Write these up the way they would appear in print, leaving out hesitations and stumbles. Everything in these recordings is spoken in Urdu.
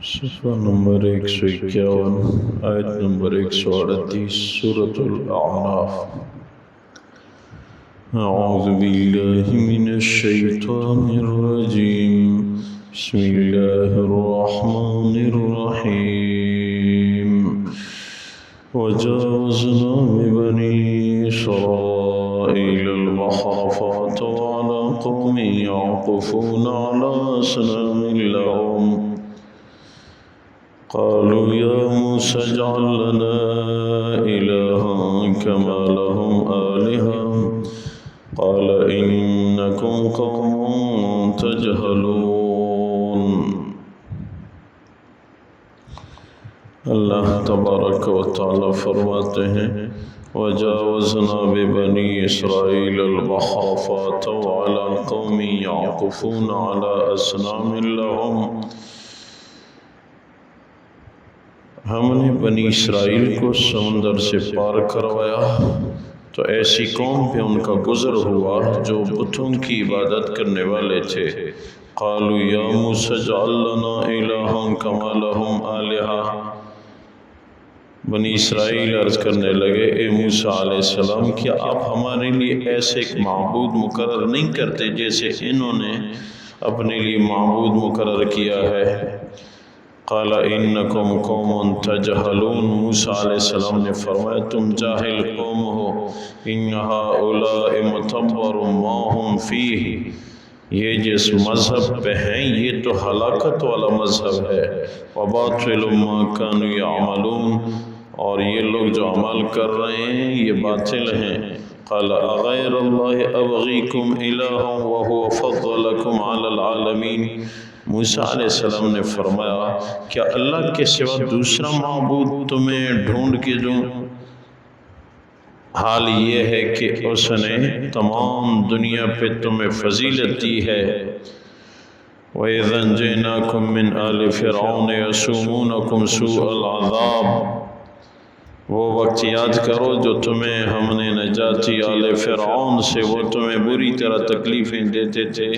صفحہ نمبر 151 آیت نمبر 138 سورة الأعراف۔ اعوذ باللہ من الشیطان الرجیم، بسم اللہ الرحمن الرحیم۔ وجاوزنا ببنی اسرائیل البحر فاتوا على قوم يعكفون على أصنام لهم قالوا يا موسى اجعل لنا إلها كما لهم آلهة قال إنكم قوم تجهلون۔ اللہ تبارک و تعالی فرماتے ہیں وجاوزنا ببنی اسرائیل البحر فاتوا على قوم يعكفون على أصنام لهم۔ ہم نے بنی اسرائیل کو سمندر سے پار کروایا تو ایسی قوم پہ ان کا گزر ہوا جو بتوں کی عبادت کرنے والے تھے۔ قالوا یا موسیٰ اجعل لنا الہا کما لہم آلہہ۔ بنی اسرائیل عرض کرنے لگے اے موسیٰ علیہ السلام کیا آپ ہمارے لیے ایسے ایک معبود مقرر نہیں کرتے جیسے انہوں نے اپنے لیے معبود مقرر کیا ہے۔ قال انکم قوم تجہلون، موسیٰ علیہ السلام نے فرمایا تم جاہل قوم ہو۔ ان ہؤلاء متبر ما ہم فیہ، یہ جس مذہب پہ ہیں یہ تو ہلاکت والا مذہب ہے۔ وباطل ما كانوا يعملون، اور یہ لوگ جو عمل کر رہے ہیں یہ باطل ہیں۔ قال اغیر اللہ ابغیکم الہا وهو فضلکم علی العالمین، موسیٰ علیہ السلام نے فرمایا کیا اللہ کے سوا دوسرا معبود تمہیں ڈھونڈ کے دوں؟ حال یہ ہے کہ اس نے تمام دنیا پہ تمہیں فضیلت دی ہے۔ وَإِذَا أَنْجَيْنَاكُمْ مِنْ آلِ فِرْعَوْنَ يَسُومُونَكُمْ سُوءَ الْعَذَابِ، وہ وقت یاد کرو جو تمہیں ہم نے نجاتی آل فرعون سے، وہ تمہیں بری طرح تکلیفیں دیتے تھے۔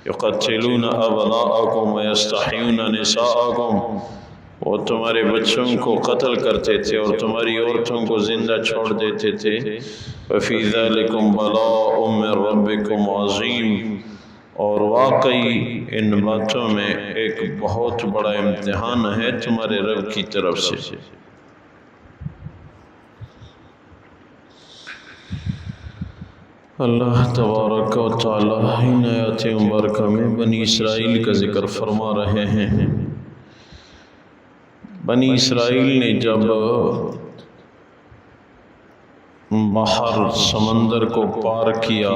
یقتلون ابناءکم ویستحیون نساءکم، وہ تمہارے بچوں کو قتل کرتے تھے اور تمہاری عورتوں کو زندہ چھوڑ دیتے تھے۔ وفی ذلکم بلاء من ربکم عظیم، اور واقعی ان باتوں میں ایک بہت بڑا امتحان ہے تمہارے رب کی طرف سے۔ اللہ تبارک و تعالی ان آیات مبارکہ میں بنی اسرائیل کا ذکر فرما رہے ہیں۔ بنی اسرائیل نے جب بحر سمندر کو پار کیا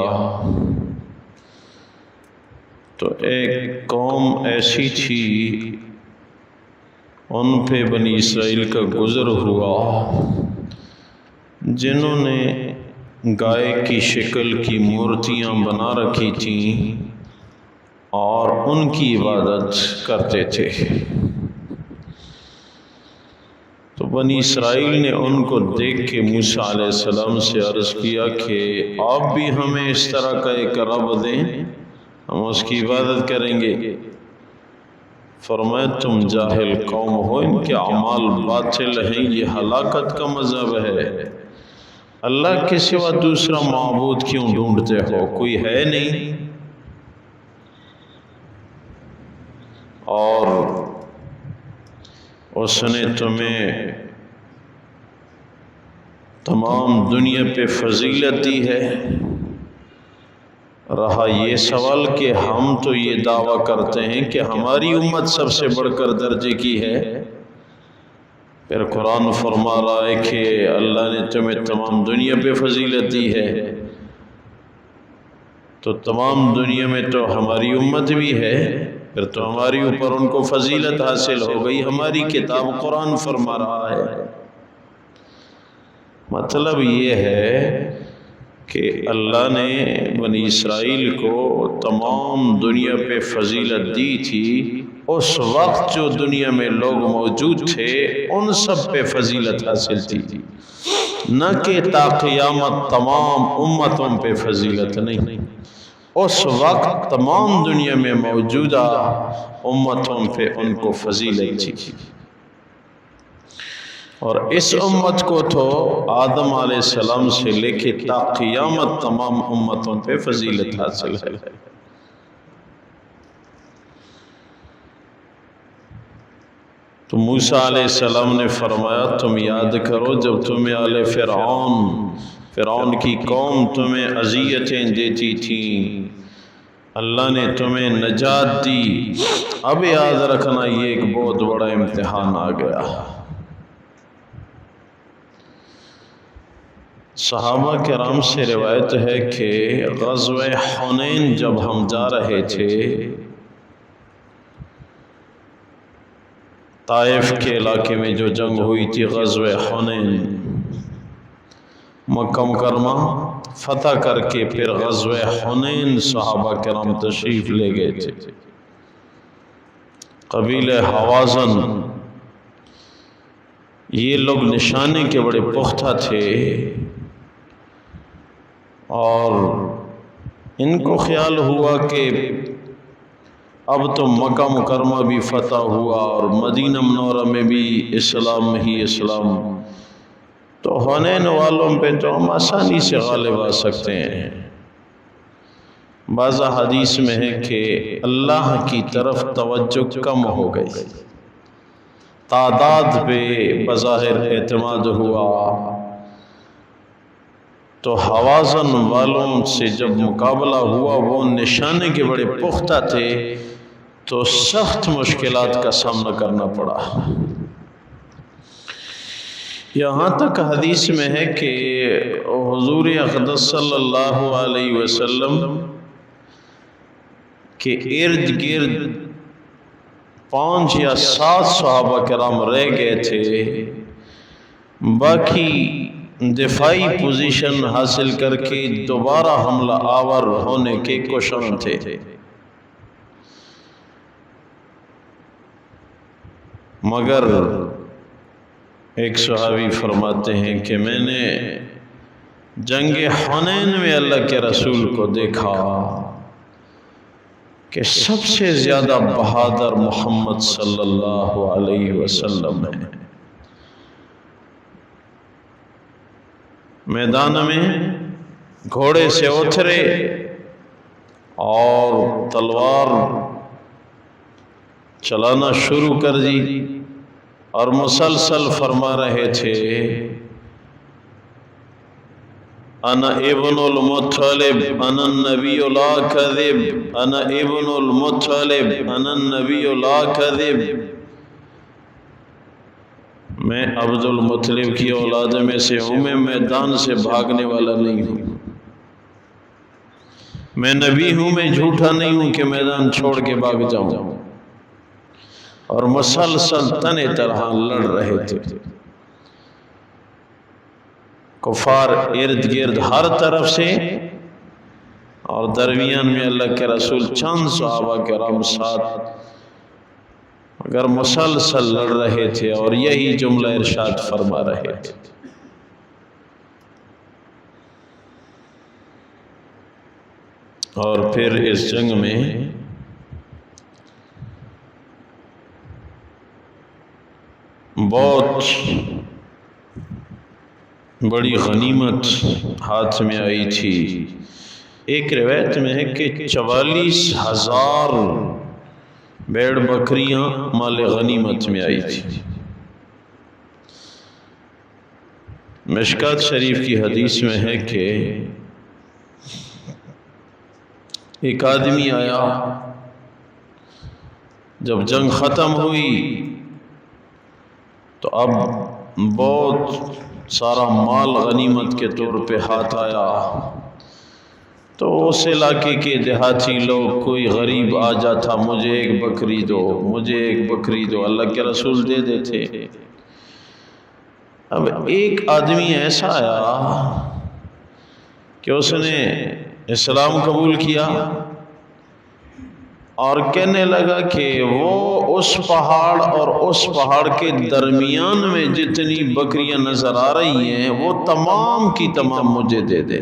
تو ایک قوم ایسی تھی ان پہ بنی اسرائیل کا گزر ہوا جنہوں نے گائے کی شکل کی مورتیاں بنا رکھی تھیں اور ان کی عبادت کرتے تھے۔ تو بنی اسرائیل نے ان کو دیکھ کے موسیٰ علیہ السلام سے عرض کیا کہ آپ بھی ہمیں اس طرح کا ایک رب دیں، ہم اس کی عبادت کریں گے۔ فرمایا تم جاہل قوم ہو، ان کے اعمال باطل ہیں، یہ ہلاکت کا مذہب ہے۔ اللہ کے سوا دوسرا معبود کیوں ڈھونڈتے ہو؟ کوئی ہے نہیں، اور اس نے تمہیں تمام دنیا پہ فضیلت دی ہے۔ رہا یہ سوال کہ ہم تو یہ دعویٰ کرتے ہیں کہ ہماری امت سب سے بڑھ کر درجے کی ہے، پھر قرآن فرما رہا ہے کہ اللہ نے تمہیں تمام دنیا پہ فضیلت دی ہے، تو تمام دنیا میں تو ہماری امت بھی ہے، پھر تو ہماری اوپر ان کو فضیلت حاصل ہو گئی۔ ہماری کتاب قرآن فرما رہا ہے۔ مطلب یہ ہے کہ اللہ نے بنی اسرائیل کو تمام دنیا پہ فضیلت دی تھی، اس وقت جو دنیا میں لوگ موجود تھے ان سب پہ فضیلت حاصل تھی، نہ کہ تا قیامت تمام امتوں پہ فضیلت نہیں۔ اس وقت تمام دنیا میں موجودہ امتوں پہ ان کو فضیلت تھی، اور اس امت کو تو آدم علیہ السلام سے لے کے تا قیامت تمام امتوں پہ فضیلت حاصل ہے۔ تو موسیٰ علیہ السلام نے فرمایا تم یاد کرو جب تمہیں آل فرعون کی قوم تمہیں اذیتیں دیتی تھیں، اللہ نے تمہیں نجات دی، اب یاد رکھنا یہ ایک بہت بڑا امتحان آ گیا۔ صحابہ کرام سے روایت ہے کہ غزوہ حنین جب ہم جا رہے تھے، طائف کے علاقے میں جو جنگ ہوئی تھی غزوہ حنین، مکہ مکرمہ فتح کر کے پھر غزوہ حنین صحابہ کرام تشریف لے گئے تھے۔ قبیلہ حوازن یہ لوگ نشانے کے بڑے پختہ تھے، اور ان کو خیال ہوا کہ اب تو مکہ مکرمہ بھی فتح ہوا اور مدینہ منورہ میں بھی اسلام ہی اسلام، تو حنین والوں پہ تو ہم آسانی سے غالب آ سکتے ہیں۔ بعض حدیث میں ہے کہ اللہ کی طرف توجہ کم ہو گئی، تعداد پہ بظاہر اعتماد ہوا، تو حوازن والوں سے جب مقابلہ ہوا وہ نشانے کے بڑے پختہ تھے، تو سخت مشکلات کا سامنا کرنا پڑا۔ یہاں تک حدیث میں ہے کہ حضور اقدس صلی اللہ علیہ وسلم کے ارد گرد 5 یا 7 صحابہ کرام رہ گئے تھے، باقی دفاعی پوزیشن حاصل کر کے دوبارہ حملہ آور ہونے کے کوشاں تھے۔ مگر ایک صحابی فرماتے ہیں کہ میں نے جنگ حنین میں اللہ کے رسول کو دیکھا کہ سب سے زیادہ بہادر محمد صلی اللہ علیہ وسلم ہے۔ میدان میں گھوڑے سے اترے اور تلوار چلانا شروع کر دی، اور مسلسل فرما رہے تھے انا ابن المطلب انا النبی لا کذب، انا ابن المطلب انا النبی لا کذب، میں عبد المطلب کی اولاد میں سے ہوں، میں میدان سے بھاگنے والا نہیں ہوں، میں نبی ہوں، میں جھوٹا نہیں ہوں کہ میدان چھوڑ کے بھاگ جاؤں۔ اور مسلسل تنے طرح لڑ رہے تھے، کفار ارد گرد ہر طرف سے، اور درمیان میں اللہ کے رسول چند صحابہ کرام ساتھ، اگر مسلسل لڑ رہے تھے اور یہی جملہ ارشاد فرما رہے تھے۔ اور پھر اس جنگ میں بہت بڑی غنیمت ہاتھ میں آئی تھی۔ ایک روایت میں ہے کہ 44,000 بیڑ بکریاں مال غنیمت میں آئی تھی۔ مشکات شریف کی حدیث میں ہے کہ ایک آدمی آیا، جب جنگ ختم ہوئی تو اب بہت سارا مال غنیمت کے طور پہ ہاتھ آیا، تو اس علاقے کے دیہاتی لوگ، کوئی غریب آ جاتا، مجھے ایک بکری دو، مجھے ایک بکری دو، اللہ کے رسول دے دیتے۔ اب ایک آدمی ایسا آیا کہ اس نے اسلام قبول کیا اور کہنے لگا کہ وہ اس پہاڑ اور اس پہاڑ کے درمیان میں جتنی بکریاں نظر آ رہی ہیں وہ تمام کی تمام مجھے دے دے۔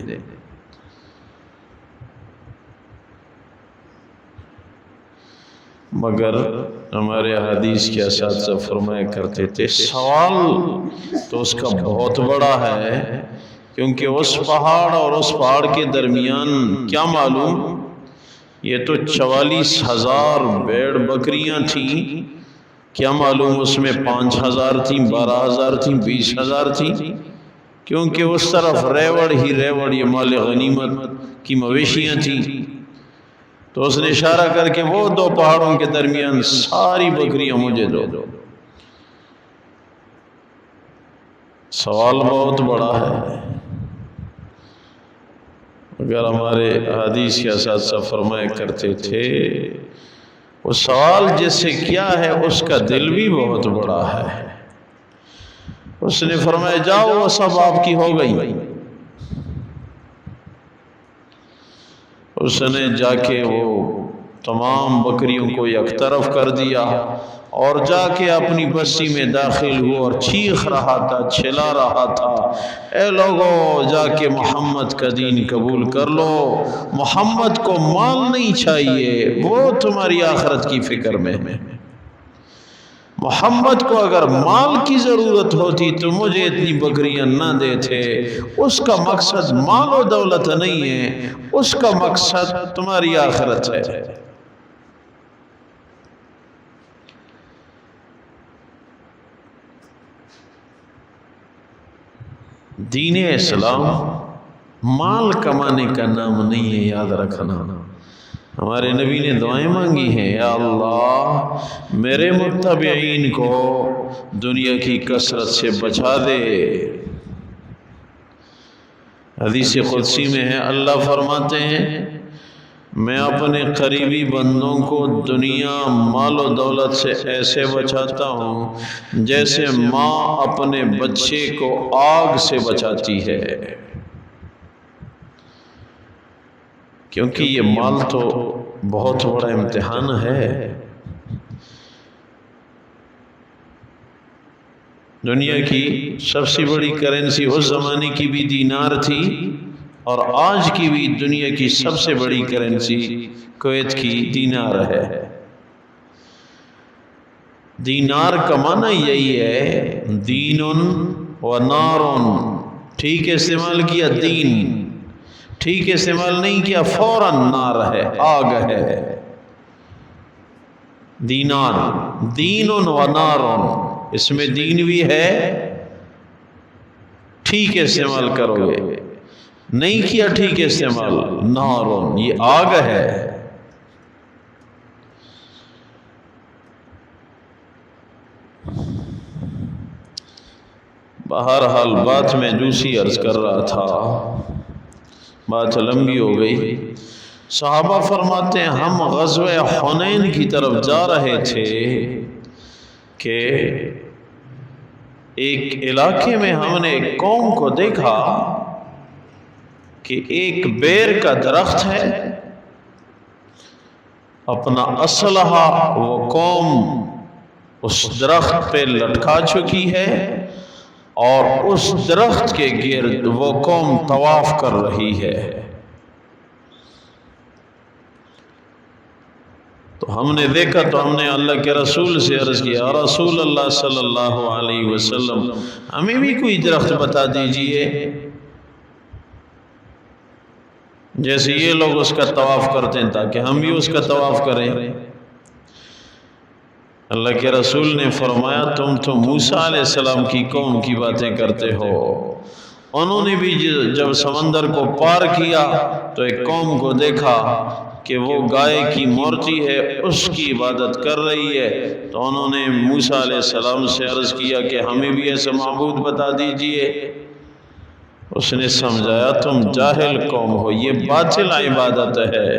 مگر ہمارے حدیث کے اساتذہ فرمایا کرتے تھے سوال تو اس کا بہت بڑا ہے، کیونکہ اس پہاڑ اور اس پہاڑ کے درمیان کیا معلوم، یہ تو 44,000 بھیڑ بکریاں تھیں، کیا معلوم اس میں 5,000 تھیں، 12,000 تھیں، 20,000 تھیں، کیونکہ اس طرف ریوڑ ہی ریوڑ یہ مال غنیمت کی مویشیاں تھیں۔ تو اس نے اشارہ کر کے وہ 2 پہاڑوں کے درمیان ساری بکریاں مجھے دو۔ سوال بہت بڑا ہے، اگر ہمارے حدیث کے اساتذہ فرمایا کرتے تھے وہ سوال جس سے کیا ہے اس کا دل بھی بہت بڑا ہے۔ اس نے فرمایا جاؤ وہ سب آپ کی ہو گئی۔ اس نے جا کے وہ تمام بکریوں کو یک طرف کر دیا اور جا کے اپنی بستی میں داخل ہوا اور چیخ رہا تھا، چلا رہا تھا، اے لوگو جا کے محمد کا دین قبول کر لو، محمد کو مال نہیں چاہیے، وہ تمہاری آخرت کی فکر میں ہے، محمد کو اگر مال کی ضرورت ہوتی تو مجھے اتنی بکریاں نہ دیتے، اس کا مقصد مال و دولت نہیں ہے، اس کا مقصد تمہاری آخرت ہے۔ دین اسلام مال کمانے کا نام نہیں ہے، یاد رکھنا۔ ہمارے نبی نے دعائیں مانگی ہیں، یا اللہ میرے متبعین کو دنیا کی کثرت سے بچا دے۔ حدیث قدسی میں ہے، اللہ فرماتے ہیں میں اپنے قریبی بندوں کو دنیا مال و دولت سے ایسے بچاتا ہوں جیسے ماں اپنے بچے کو آگ سے بچاتی ہے، کیونکہ یہ مال تو بہت بڑا امتحان ہے۔ دنیا کی سب سے بڑی کرنسی اس زمانے کی بھی دینار تھی، اور آج کی بھی دنیا کی سب سے بڑی کرنسی کویت کی دینار ہے۔ دینار کا معنی یہی ہے دین و نار، ٹھیک استعمال کیا دین، ٹھیک استعمال نہیں کیا فوراً نار ہے، آگ ہے۔ دینار دین و نار، اس میں دین بھی ہے، ٹھیک استعمال کرو گے، نہیں کیا ٹھیک استعمال نار، یہ آگ ہے۔ بہرحال بات میں دوسری عرض کر رہا تھا، بات لمبی ہو گئی۔ صحابہ فرماتے ہیں ہم غزوہ حنین کی طرف جا رہے تھے کہ ایک علاقے میں ہم نے ایک قوم کو دیکھا کہ ایک بیر کا درخت ہے، اپنا اسلحہ وہ قوم اس درخت پہ لٹکا چکی ہے، اور اس درخت کے گرد وہ قوم طواف کر رہی ہے۔ تو ہم نے دیکھا تو ہم نے اللہ کے رسول سے عرض کیا، رسول اللہ صلی اللہ علیہ وسلم ہمیں بھی کوئی درخت بتا دیجئے جیسے یہ لوگ اس کا طواف کرتے ہیں، تاکہ ہم بھی اس کا طواف کریں۔ اللہ کے رسول نے فرمایا تم تو موسیٰ علیہ السلام کی قوم کی باتیں کرتے ہو، انہوں نے بھی جب سمندر کو پار کیا تو ایک قوم کو دیکھا کہ وہ گائے کی مورتی ہے، اس کی عبادت کر رہی ہے، تو انہوں نے موسیٰ علیہ السلام سے عرض کیا کہ ہمیں بھی ایسا معبود بتا دیجئے۔ اس نے سمجھایا تم جاہل قوم ہو، یہ باطل عبادت ہے،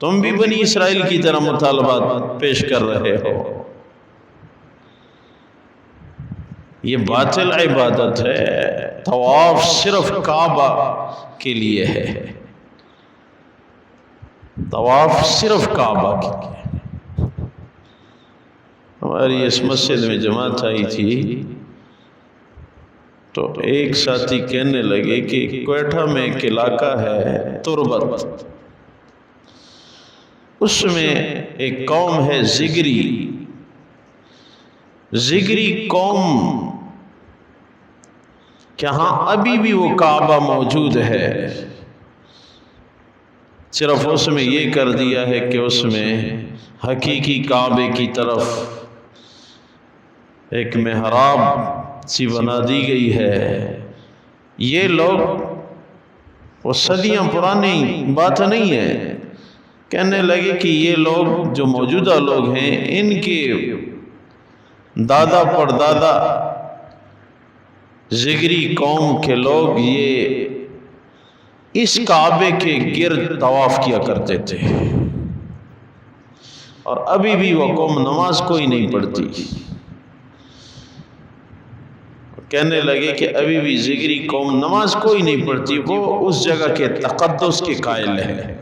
تم بھی بنی اسرائیل کی طرح مطالبات پیش کر رہے ہو، یہ باطل عبادت ہے، طواف صرف کعبہ کے لیے ہے، طواف صرف کعبہ کے لیے۔ ہماری اس مسجد میں جماعت آئی تھی تو ایک ساتھی کہنے لگے کہ کوئٹہ میں ایک علاقہ ہے تربت، اس میں ایک قوم ہے زگری قوم، کہ ہاں ابھی بھی وہ کعبہ موجود ہے، صرف اس میں یہ کر دیا ہے کہ اس میں حقیقی کعبے کی طرف ایک محراب سی بنا دی گئی ہے۔ یہ لوگ، وہ صدیاں پرانی بات نہیں ہے، کہنے لگے کہ یہ لوگ جو موجودہ لوگ ہیں، ان کے دادا پردادا زگری قوم کے لوگ یہ اس کعبے کے گرد طواف کیا کرتے تھے، اور ابھی بھی وہ قوم نماز کوئی نہیں پڑھتی۔ کہنے لگے کہ ابھی بھی زگری قوم نماز کوئی نہیں پڑھتی، وہ اس جگہ کے تقدس کے قائل ہے۔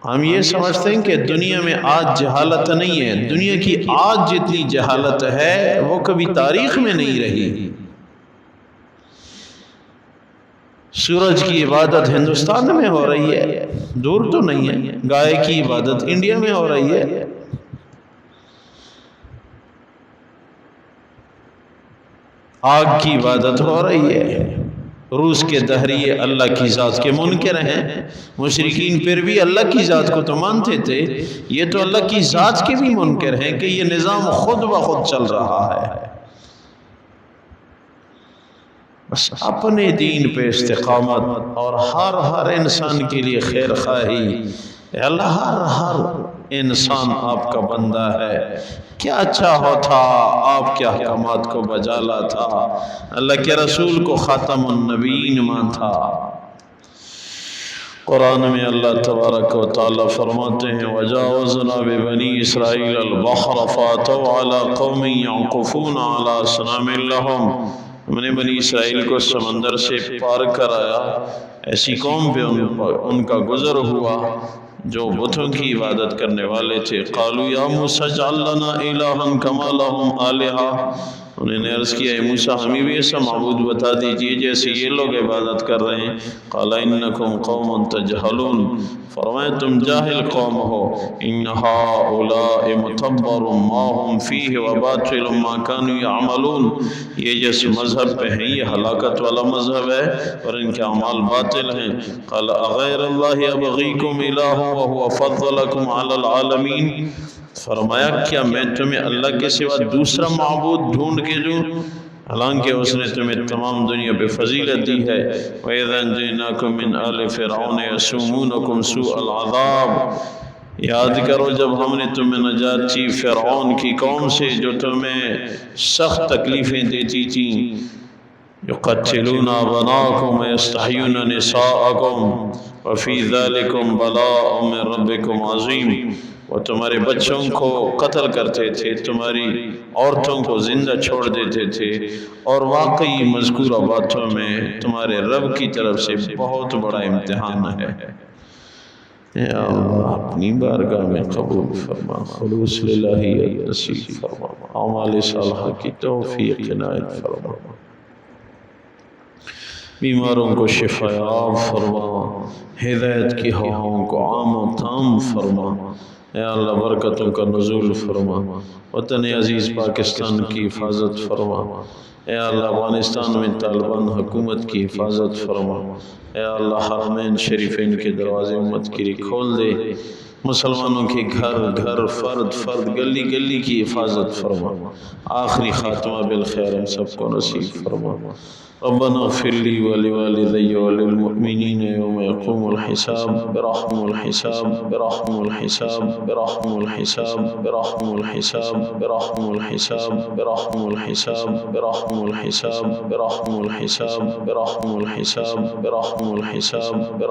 ہم یہ سمجھتے ہیں کہ دنیا میں آج جہالت نہیں ہے، دنیا کی آج جتنی جہالت ہے وہ کبھی تاریخ میں نہیں رہی۔ سورج کی عبادت ہندوستان میں ہو رہی ہے، دور تو نہیں ہے۔ گائے کی عبادت انڈیا میں ہو رہی ہے۔ آگ کی عبادت ہو رہی ہے۔ روس کے دہریے اللہ کی ذات کے منکر ہیں، مشرکین پھر بھی اللہ کی ذات کو تو مانتے تھے، یہ تو اللہ کی ذات کے بھی منکر ہیں کہ یہ نظام خود بخود چل رہا ہے۔ بس اپنے دین پہ استقامت اور ہر انسان کے لیے خیر خواہی۔ اللہ ہر انسان آپ کا بندہ ہے، کیا اچھا ہوتا آپ کے احکامات کو بجا لاتا، اللہ کے رسول کو خاتم النبیین مانتا۔ قرآن میں اللہ تبارک و تعالی فرماتے ہیں وَجَاوَزْنَا بِبَنِي إِسْرَائِيلَ الْبَحْرَ فَأَتَوْا عَلَىٰ قَوْمٍ يَعْكُفُونَ عَلَىٰ أَصْنَامٍ لَهُمْ۔ ہم نے بنی اسرائیل کو سمندر سے پار کرایا، ایسی قوم پہ ان کا گزر ہوا جو بتوں کی عبادت کرنے والے تھے۔ قالوا یا موسیٰ اجعل لنا الہا کما لہم آلہہ، انہوں نے عرض کیا اے موسیٰ ہمیں بھی ایسا معبود بتا دیجئے جیسے یہ لوگ عبادت کر رہے ہیں۔ قال انکم قوم تجہلون، فرمائے تم جاہل قوم ہو۔ ان ہؤلاء متبر ما هم فیہ وباطل ما كانوا يعملون، یہ جس مذہب پہ ہیں یہ ہلاکت والا مذہب ہے اور ان کے اعمال باطل ہیں۔ قال اغیر اللہ ابغیکم الہ وهو فضلکم علی العالمین، فرمایا کیا میں تمہیں اللہ کے سوا دوسرا معبود ڈھونڈ کے دوں، حالانکہ اس نے تمہیں تمام دنیا پہ فضیلت دی ہے۔ وَإِذَا أَنْجَيْنَاكُمْ مِنْ آلِ فِرْعَوْنَ يَسُومُونَكُمْ سُوءَ الْعَذَابِ، یاد کرو جب ہم نے تمہیں نجات دی فرعون کی قوم سے جو تمہیں سخت تکلیفیں دیتی تھیں۔ يُقَتِّلُونَ أَبْنَاءَكُمْ وَيَسْتَحْيُونَ نِسَاءَكُمْ وَفِي ذَلِكُمْ بَلَاءٌ مِّن رَبِّكُمْ عَظِيمٌ، وہ تمہارے بچوں کو قتل کرتے تھے، تمہاری عورتوں کو زندہ چھوڑ دیتے تھے، اور واقعی مذکورہ باتوں میں تمہارے رب کی طرف سے بہت بڑا امتحان ہے۔ یا اللہ اپنی بارگاہ میں قبول فرما، خلوص للہیت نصیب فرما، اعمال صالحہ کی توفیق عنایت فرما، بیماروں کو شفا یاب فرما، ہدایت کی ہواؤں کو عام و تام فرما۔ اے اللہ برکتوں کا نزول فرما، وطن عزیز پاکستان کی حفاظت فرما۔ اے اللہ افغانستان میں طالبان حکومت کی حفاظت فرما۔ اے اللہ حرمین شریفین کے دروازے امت کے لیے کھول دے، مسلمانوں کے گھر فرد گلی گلی کی حفاظت فرما، آخری خاتمہ بالخیر ہم سب کو نصیب فرما۔ ربنا اغفر لي ولوالدي وللمؤمنين يوم يقوم الحساب برحم الحساب برحم الحساب برحم الحساب برحم الحساب برحم الحساب برحم الحساب برحم الحساب برحم الحساب برحم الحساب برحم الحساب برحم